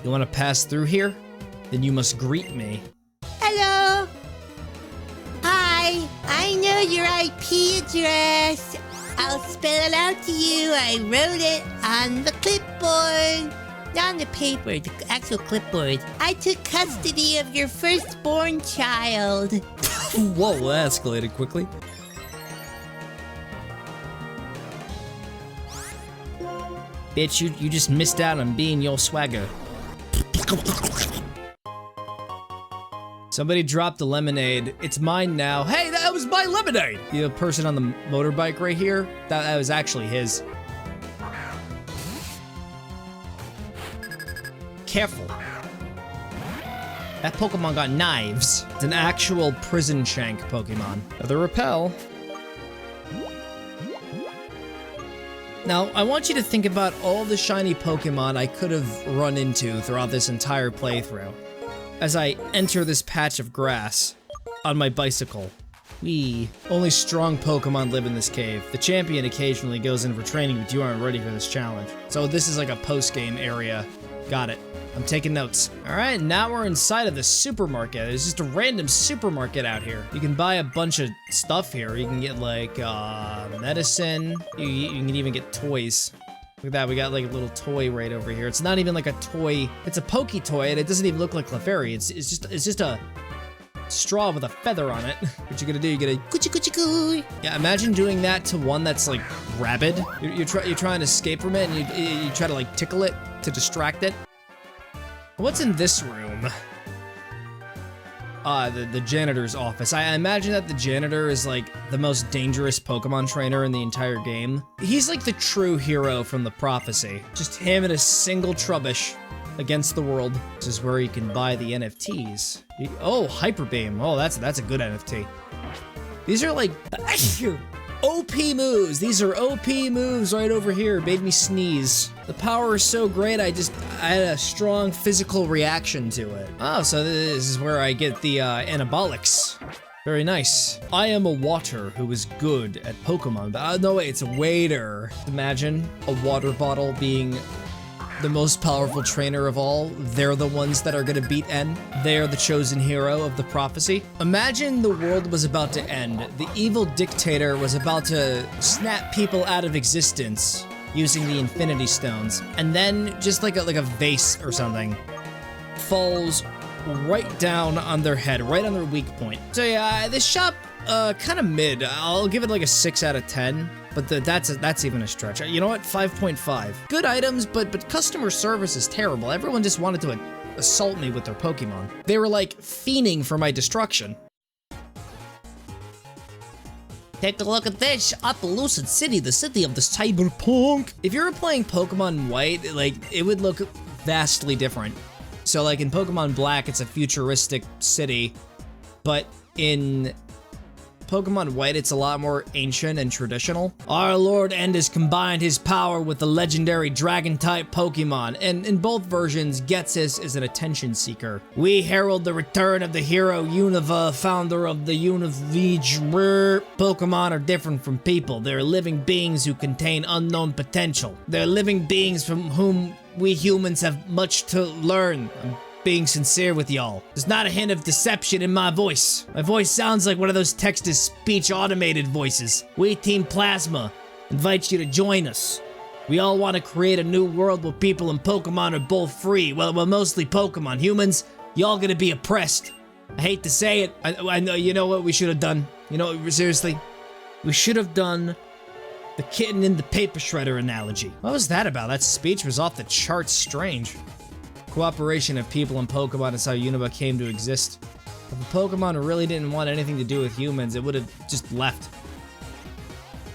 You want to pass through here? Then you must greet me. Hello. Hi, I know your IP address. I'll spell it out to you. I wrote it on the clipboard. Not on the paper, the actual clipboard. I took custody of your firstborn child. Whoa, that escalated quickly. Bitch, you just missed out on being your swagger. Somebody dropped the lemonade. It's mine now. Hey, that was my lemonade! The person on the motorbike right here, that was actually his. Careful. That Pokemon got knives. It's an actual prison shank Pokemon. The repel. Now, I want you to think about all the shiny Pokemon I could have run into throughout this entire playthrough. As I enter this patch of grass on my bicycle. Whee. Only strong Pokemon live in this cave. The champion occasionally goes in for training, but you aren't ready for this challenge. So this is like a post-game area. Got it. I'm taking notes. All right, now we're inside of the supermarket. There's just a random supermarket out here. You can buy a bunch of stuff here. You can get like medicine. You can even get toys. Look at that, we got like a little toy right over here. It's not even like a toy. It's a Poke toy, and it doesn't even look like Clefairy. It's just a straw with a feather on it. What you gonna do? You gonna coochie coo. Yeah, imagine doing that to one that's like rabid. You're trying to escape from it, and you try to like tickle it to distract it. What's in this room? The janitor's office. I imagine that the janitor is like the most dangerous Pokemon trainer in the entire game. He's like the true hero from the prophecy. Just him and a single Trubbish against the world. This is where you can buy the NFTs. Oh, Hyper Beam. Oh, that's a good NFT. These are like OP moves. These are OP moves right over here. Made me sneeze. The power is so great, I had a strong physical reaction to it. Oh, so this is where I get the anabolics. Very nice. I am a water who is good at Pokemon, but no wait, it's a waiter. Imagine a water bottle being the most powerful trainer of all. They're the ones that are gonna beat N. They're the chosen hero of the prophecy. Imagine the world was about to end. The evil dictator was about to snap people out of existence using the Infinity Stones, and then just like a vase or something falls right down on their head, right on their weak point. So yeah, this shop, kind of mid. I'll give it like a 6 out of 10, but that's even a stretch. You know what? 5.5. Good items, but customer service is terrible. Everyone just wanted to assault me with their Pokemon. They were like fiending for my destruction. Take a look at this, Appaloosa City, the city of the cyberpunk. If you were playing Pokemon White, like, it would look vastly different. So like in Pokemon Black, it's a futuristic city, but in Pokemon White, it's a lot more ancient and traditional. Our Lord End has combined his power with the legendary Dragon-type Pokemon, and in both versions, Ghetsis is an attention seeker. We herald the return of the hero Unova, founder of the Univage. Pokemon are different from people. They're living beings who contain unknown potential. They're living beings from whom we humans have much to learn. I'm being sincere with y'all. There's not a hint of deception in my voice. My voice sounds like one of those text-to-speech automated voices. We, Team Plasma, invite you to join us. We all want to create a new world where people and Pokemon are both free. Well, mostly Pokemon. Humans, y'all gonna be oppressed. I hate to say it. I know, you know what we should have done? You know, seriously? We should have done the kitten in the paper shredder analogy. What was that about? That speech was off the charts strange. Cooperation of people and Pokemon is how Unova came to exist. If a Pokemon really didn't want anything to do with humans, it would have just left.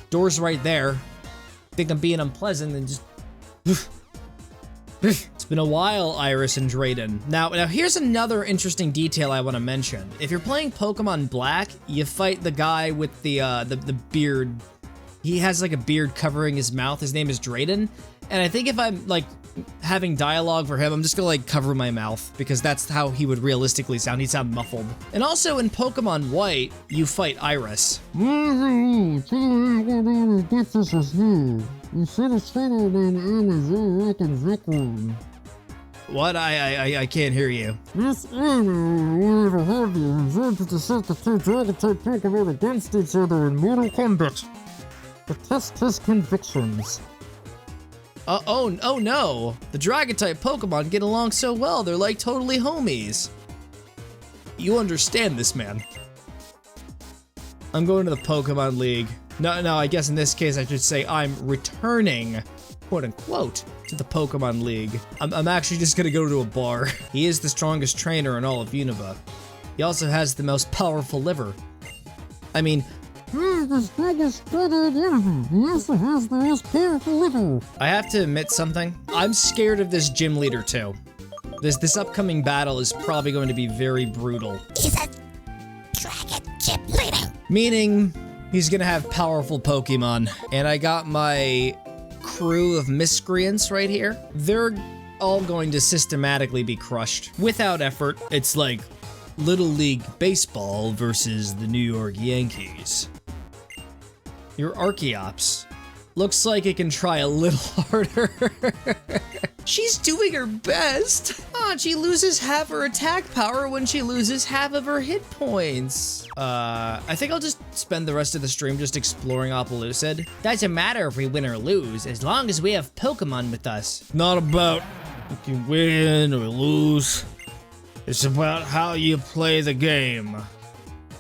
Door's right there. Think I'm being unpleasant and just... It's been a while, Iris and Drayden. Now here's another interesting detail I want to mention. If you're playing Pokemon Black, you fight the guy with the beard. He has like a beard covering his mouth. His name is Drayden. And I think if I'm like having dialogue for him, I'm just gonna like cover my mouth because that's how he would realistically sound. He'd sound muffled. And also in Pokemon White, you fight Iris. What? I can't hear you. This area will have you invented to set the two Dragon-type Pokemon against each other in Mortal Kombat. To test his convictions. Oh no! The Dragon-type Pokemon get along so well, they're like totally homies. You understand this, man. I'm going to the Pokemon League. No, I guess in this case I should say I'm returning, quote unquote, to the Pokemon League. I'm actually just gonna go to a bar. He is the strongest trainer in all of Unova. He also has the most powerful liver. I mean, He's the strongest trainer in Unova. He also has the most powerful liver. I have to admit something. I'm scared of this gym leader too. This upcoming battle is probably going to be very brutal. He's a dragon gym leader. Meaning, he's gonna have powerful Pokemon. And I got my crew of miscreants right here. They're all going to systematically be crushed without effort. It's like Little League Baseball versus the New York Yankees. Your Archeops looks like it can try a little harder. She's doing her best. She loses half her attack power when she loses half of her hit points. I think I'll just spend the rest of the stream just exploring Opelucid. Doesn't matter if we win or lose, as long as we have Pokemon with us. Not about you can win or lose. It's about how you play the game.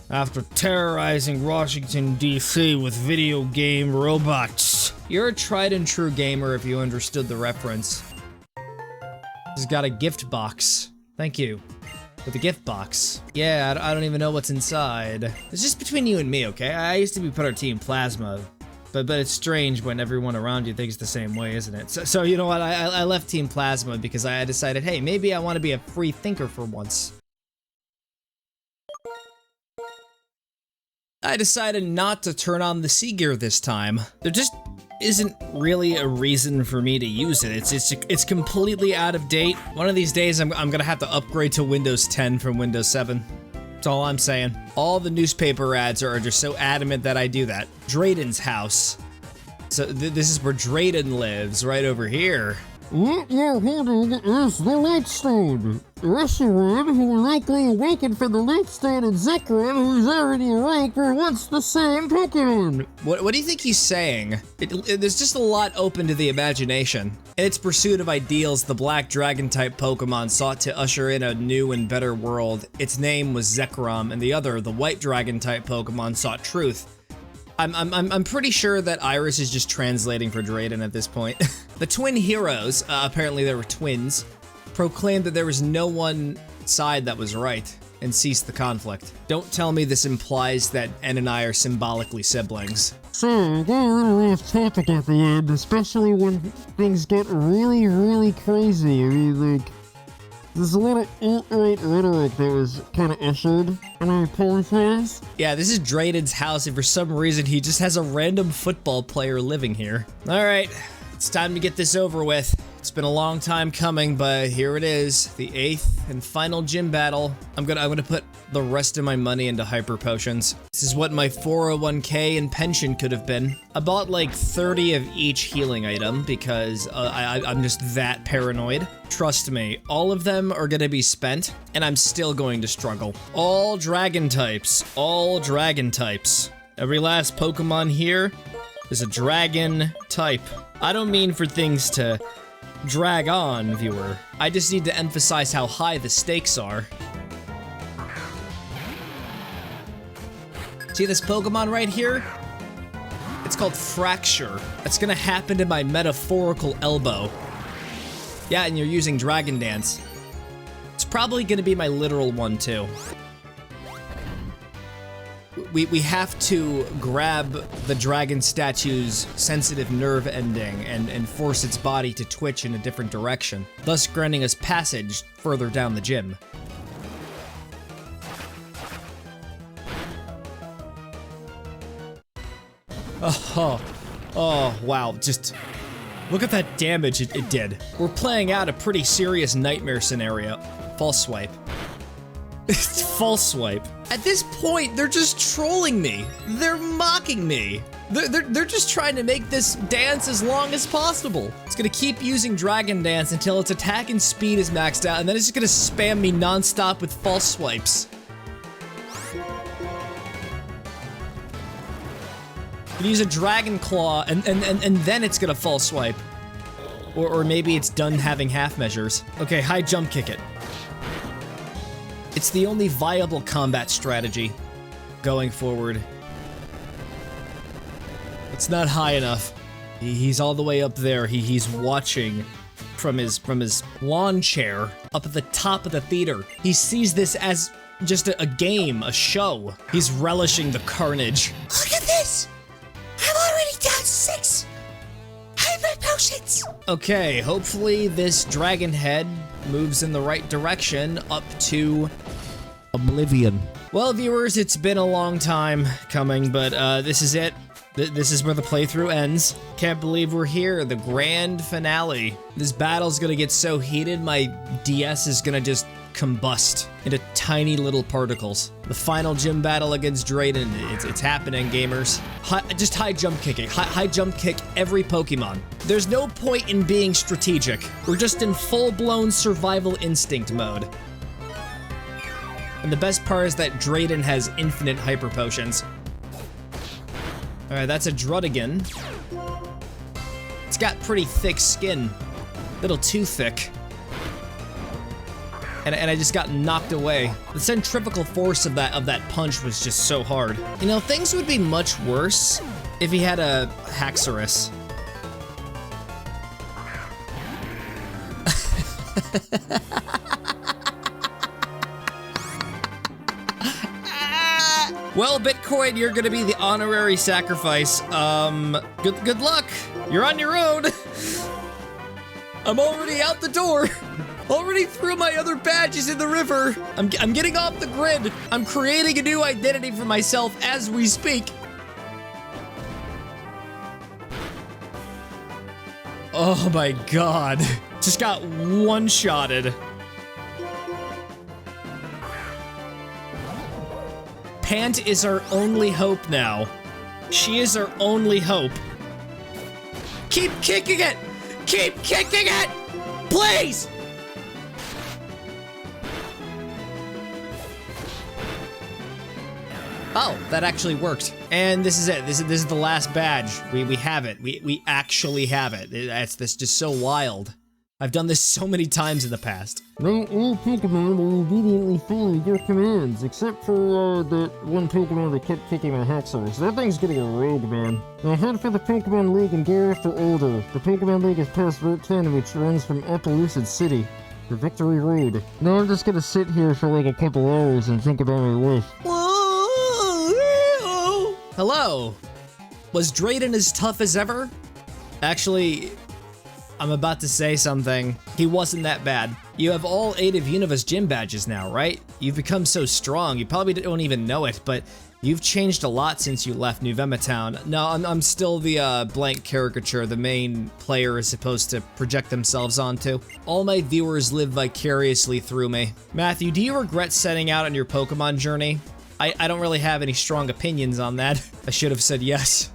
After terrorizing Washington, D.C. with video game robots. You're a tried and true gamer if you understood the reference. He's got a gift box. Thank you. With a gift box. Yeah, I don't even know what's inside. It's just between you and me, okay? I used to be part of Team Plasma. But it's strange when everyone around you thinks the same way, isn't it? So you know what? I left Team Plasma because I decided, hey, maybe I want to be a free thinker for once. I decided not to turn on the Sea-Gear this time. There just isn't really a reason for me to use it. It's completely out of date. One of these days, I'm gonna have to upgrade to Windows 10 from Windows 7. That's all I'm saying. All the newspaper ads are just so adamant that I do that. Drayden's house. So this is where Drayden lives, right over here. What you're holding is the Lightstone. Reshiram, who likely awakened from the Lightstone, and Zekrom, who's already awake, were once the same Pokemon. What do you think he's saying? There's just a lot open to the imagination. In its pursuit of ideals, the black dragon-type Pokemon sought to usher in a new and better world. Its name was Zekrom, and the other, the white dragon-type Pokemon, sought truth. I'm pretty sure that Iris is just translating for Drayden at this point. The twin heroes, apparently they were twins, proclaimed that there was no one side that was right, and ceased the conflict. Don't tell me this implies that N and I are symbolically siblings. So, I got a little off topic at the end, especially when things get really, really crazy. I mean, like, there's a lot of alt-right rhetoric that was kind of issued, and I apologize. Yeah, this is Drayden's house, and for some reason he just has a random football player living here. Alright, it's time to get this over with. It's been a long time coming, but here it is, the 8th and final gym battle. I'm gonna put the rest of my money into hyper potions. This is what my 401k and pension could have been. I bought like 30 of each healing item because I'm just that paranoid. Trust me, all of them are gonna be spent, and I'm still going to struggle. All dragon types, all dragon types. Every last Pokemon here is a dragon type. I don't mean for things to drag on, viewer. I just need to emphasize how high the stakes are. See this Pokemon right here? It's called Fracture. That's gonna happen to my metaphorical elbow. Yeah, and you're using Dragon Dance. It's probably gonna be my literal one too. We have to grab the dragon statue's sensitive nerve ending and force its body to twitch in a different direction, thus granting us passage further down the gym. Oh, wow, just look at that damage it did. We're playing out a pretty serious nightmare scenario. False swipe. It's false swipe. At this point, they're just trolling me. They're mocking me. They're just trying to make this dance as long as possible. It's gonna keep using Dragon Dance until its attack and speed is maxed out, and then it's just gonna spam me non-stop with false swipes. You use a Dragon Claw, and then it's gonna false swipe. Or maybe it's done having half measures. Okay, high jump kick it. It's the only viable combat strategy going forward. It's not high enough. He's all the way up there. He's watching from his lawn chair up at the top of the theater. He sees this as just a game, a show. He's relishing the carnage. Look at this! I'm already down 6 hyper potions! Okay, hopefully this dragon head moves in the right direction up to oblivion. Well, viewers, it's been a long time coming, but this is it. This is where the playthrough ends. Can't believe we're here, the grand finale. This battle's gonna get so heated, my DS is gonna just combust into tiny little particles. The final gym battle against Drayden, it's happening, gamers. Just high jump kick it. High jump kick every Pokemon. There's no point in being strategic. We're just in full-blown survival instinct mode. And the best part is that Drayden has infinite hyper potions. Alright, that's a Druddigan. It's got pretty thick skin. Little too thick. And I just got knocked away. The centrifugal force of that punch was just so hard. You know, things would be much worse if he had a Haxorus. Well, Bitcoin, you're gonna be the honorary sacrifice. Good luck. You're on your own. I'm already out the door. Already threw my other badges in the river. I'm getting off the grid. I'm creating a new identity for myself as we speak. Oh my god. Just got one-shotted. Pant is our only hope now. She is our only hope. Keep kicking it! Keep kicking it! Please! Oh, that actually worked. And this is it. This is the last badge. We have it. We actually have it. That's just so wild. I've done this so many times in the past. Now all Pokemon will obediently follow your commands, except for that one Pokemon that kept kicking my Haxorus. That thing's getting a rogue, man. Now head for the Pokemon League and gear after Older. The Pokemon League is past Route 10, which runs from Appaloosa City. The Victory Road. Now I'm just gonna sit here for like a couple hours and think about my life. Hello. Was Drayden as tough as ever? Actually, I'm about to say something. He wasn't that bad. You have all 8 of Univa's gym badges now, right? You've become so strong, you probably don't even know it, but you've changed a lot since you left New Vemetown. No, I'm still the blank caricature the main player is supposed to project themselves onto. All my viewers live vicariously through me. Matthew, do you regret setting out on your Pokemon journey? I don't really have any strong opinions on that. I should have said yes.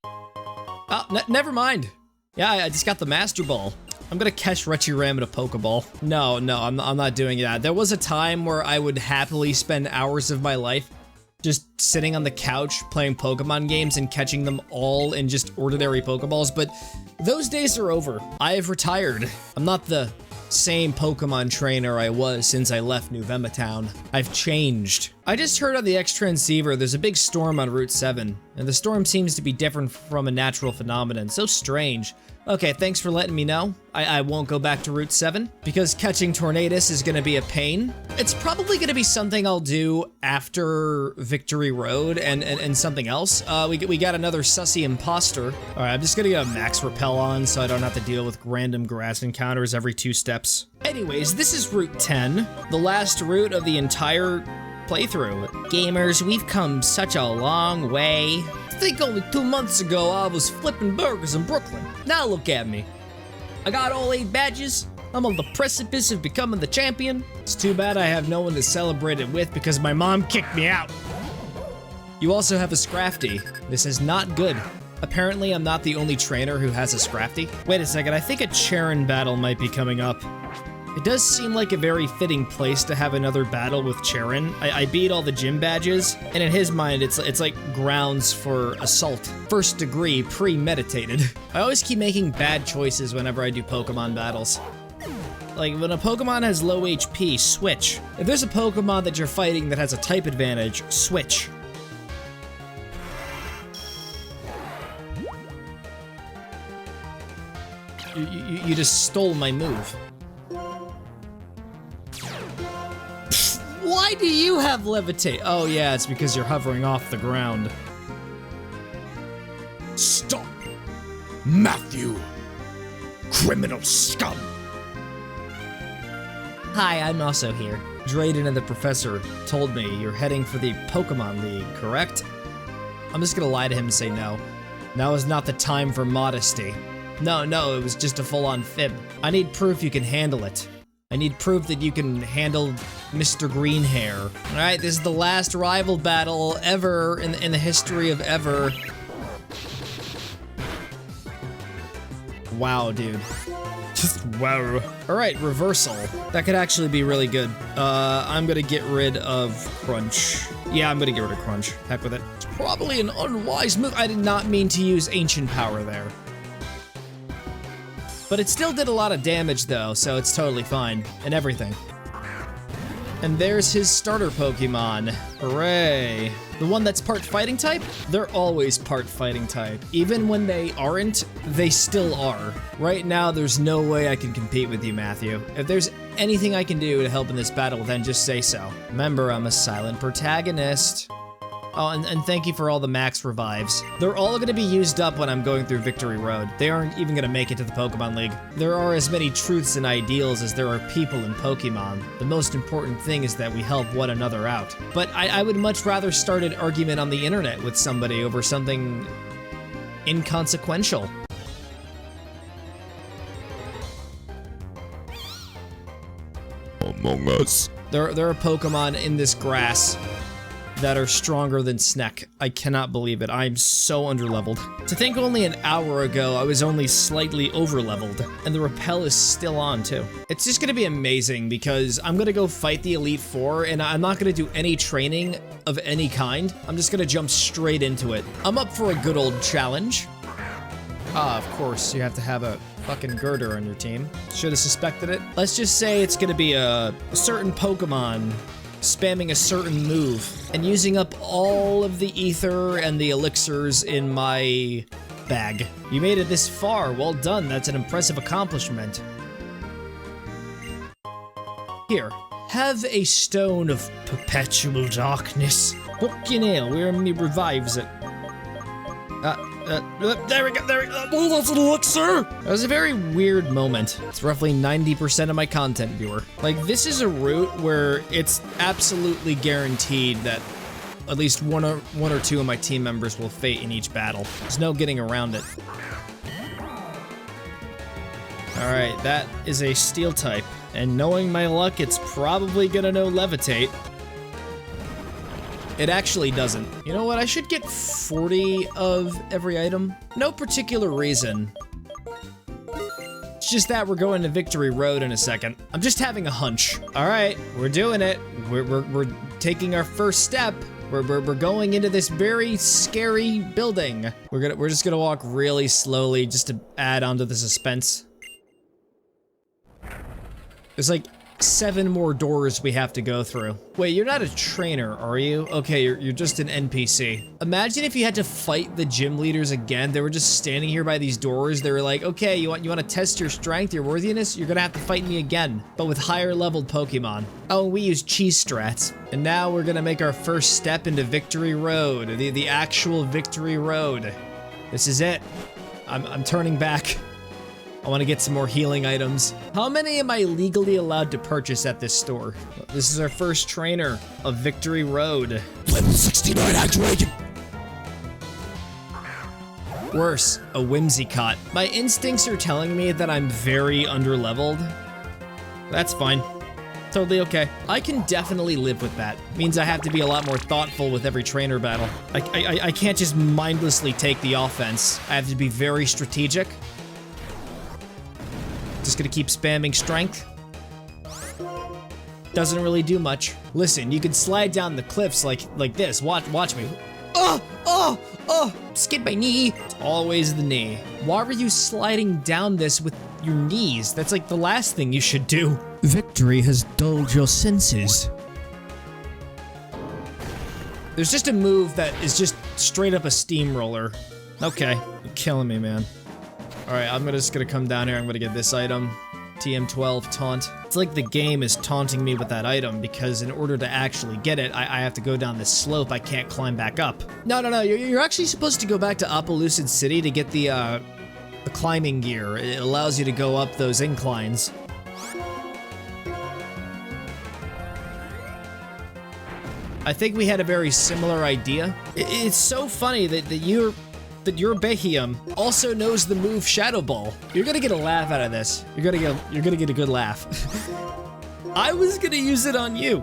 Oh, never mind. Yeah, I just got the Master Ball. I'm gonna catch Reshiram in a Pokeball. No, I'm not doing that. There was a time where I would happily spend hours of my life just sitting on the couch playing Pokemon games and catching them all in just ordinary Pokeballs, but those days are over. I have retired. I'm not the same Pokemon trainer I was since I left New Vemetown. I've changed. I just heard on the X-Transceiver there's a big storm on Route 7, and the storm seems to be different from a natural phenomenon. So strange. Okay, thanks for letting me know. I won't go back to Route 7, because catching Tornadus is gonna be a pain. It's probably gonna be something I'll do after Victory Road and something else. We got another sussy imposter. All right, I'm just gonna get a max repel on so I don't have to deal with random grass encounters every 2 steps. Anyways, this is Route 10, the last route of the entire playthrough. Gamers, we've come such a long way. I think only 2 months ago I was flipping burgers in Brooklyn. Now look at me. I got all 8 badges. I'm on the precipice of becoming the champion. It's too bad I have no one to celebrate it with because my mom kicked me out. You also have a Scrafty. This is not good. Apparently, I'm not the only trainer who has a Scrafty. Wait a second, I think a Charon battle might be coming up. It does seem like a very fitting place to have another battle with Charon. I beat all the gym badges, and in his mind, it's like grounds for assault. First degree, premeditated. I always keep making bad choices whenever I do Pokemon battles. Like, when a Pokemon has low HP, switch. If there's a Pokemon that you're fighting that has a type advantage, switch. You just stole my move. Why do you have levitate? Oh yeah, it's because you're hovering off the ground. Stop! Matthew! Criminal scum! Hi, I'm also here. Drayden and the professor told me you're heading for the Pokemon League, correct? I'm just gonna lie to him and say no. Now is not the time for modesty. No, it was just a full-on fib. I need proof you can handle it. I need proof that you can handle Mr. Greenhair. Alright, this is the last rival battle ever in the history of ever. Wow, dude. Just wow. Alright, reversal. That could actually be really good. I'm gonna get rid of Crunch. Yeah, I'm gonna get rid of Crunch. Heck with it. It's probably an unwise move. I did not mean to use Ancient Power there. But it still did a lot of damage though, so it's totally fine. And everything. And there's his starter Pokemon. Hooray. The one that's part fighting type? They're always part fighting type. Even when they aren't, they still are. Right now, there's no way I can compete with you, Matthew. If there's anything I can do to help in this battle, then just say so. Remember, I'm a silent protagonist. Oh, and thank you for all the max revives. They're all gonna be used up when I'm going through Victory Road. They aren't even gonna make it to the Pokemon League. There are as many truths and ideals as there are people in Pokemon. The most important thing is that we help one another out. But I would much rather start an argument on the internet with somebody over something inconsequential. Among Us. There are Pokemon in this grass that are stronger than Sneck. I cannot believe it. I'm so underleveled. To think only an hour ago, I was only slightly overleveled, and the repel is still on too. It's just gonna be amazing because I'm gonna go fight the Elite Four, and I'm not gonna do any training of any kind. I'm just gonna jump straight into it. I'm up for a good old challenge. Ah, of course, you have to have a fucking girder on your team. Should have suspected it. Let's just say it's gonna be a certain Pokemon spamming a certain move and using up all of the ether and the elixirs in my bag. You made it this far. Well done. That's an impressive accomplishment. Here, have a stone of perpetual darkness. Fucking hell, where me revives it. There we go, oh, that's an elixir! That was a very weird moment. It's roughly 90% of my content viewer. Like, this is a route where it's absolutely guaranteed that at least one or two of my team members will fate in each battle. There's no getting around it. Alright, that is a steel type. And knowing my luck, it's probably gonna know levitate. It actually doesn't. You know what? I should get 40 of every item. No particular reason. It's just that we're going to Victory Road in a second. I'm just having a hunch. All right, we're doing it. We're taking our first step. We're going into this very scary building. We're just gonna walk really slowly just to add onto the suspense. There's like 7 more doors we have to go through. Wait, you're not a trainer, are you? Okay, you're just an NPC. Imagine if you had to fight the gym leaders again. They were just standing here by these doors. They were like, okay, you want to test your strength, your worthiness? You're gonna have to fight me again, but with higher leveled Pokemon. Oh, we use cheese strats. And now we're gonna make our first step into Victory Road, the actual Victory Road. This is it. I'm turning back. I want to get some more healing items. How many am I legally allowed to purchase at this store? This is our first trainer of Victory Road. Level 69 activated. Worse, a Whimsicott. My instincts are telling me that I'm very underleveled. That's fine. Totally okay. I can definitely live with that. Means I have to be a lot more thoughtful with every trainer battle. I can't just mindlessly take the offense. I have to be very strategic. Just gonna keep spamming strength. Doesn't really do much. Listen, you can slide down the cliffs like this. Watch me. Oh! Skid my knee. It's always the knee. Why were you sliding down this with your knees? That's like the last thing you should do. Victory has dulled your senses. There's just a move that is just straight up a steamroller. Okay, you're killing me, man. All right, I'm just gonna come down here. I'm gonna get this item. TM12 taunt. It's like the game is taunting me with that item because in order to actually get it, I have to go down this slope. I can't climb back up. No, you're actually supposed to go back to Appaloosa City to get the climbing gear. It allows you to go up those inclines. I think we had a very similar idea. It's so funny that your Behium also knows the move Shadow Ball. You're gonna get a laugh out of this. You're gonna get a good laugh. I was gonna use it on you.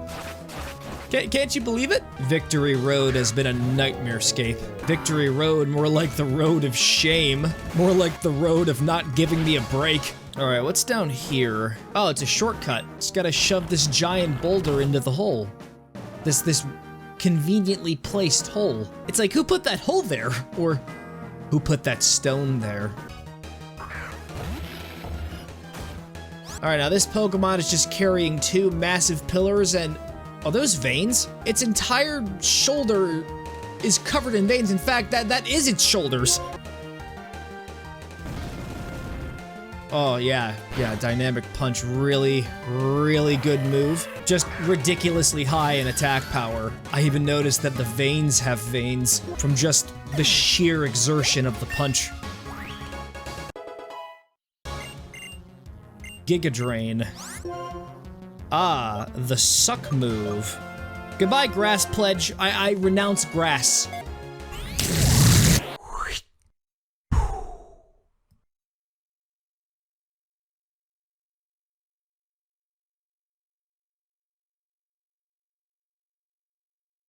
Can't you believe it? Victory Road has been a nightmare-scape. Victory Road, more like the road of shame. More like the road of not giving me a break. All right, what's down here? Oh, it's a shortcut. Just gotta shove this giant boulder into the hole. This conveniently placed hole. It's like, who put that hole there? Or who put that stone there? All right, now this Pokemon is just carrying two massive pillars and, are those veins? Its entire shoulder is covered in veins. In fact, that is its shoulders. Oh yeah, Dynamic Punch, really good move. Just ridiculously high in attack power. I even noticed that the veins have veins from just the sheer exertion of the punch. Giga Drain. Ah, the suck move. Goodbye, Grass Pledge. I renounce grass.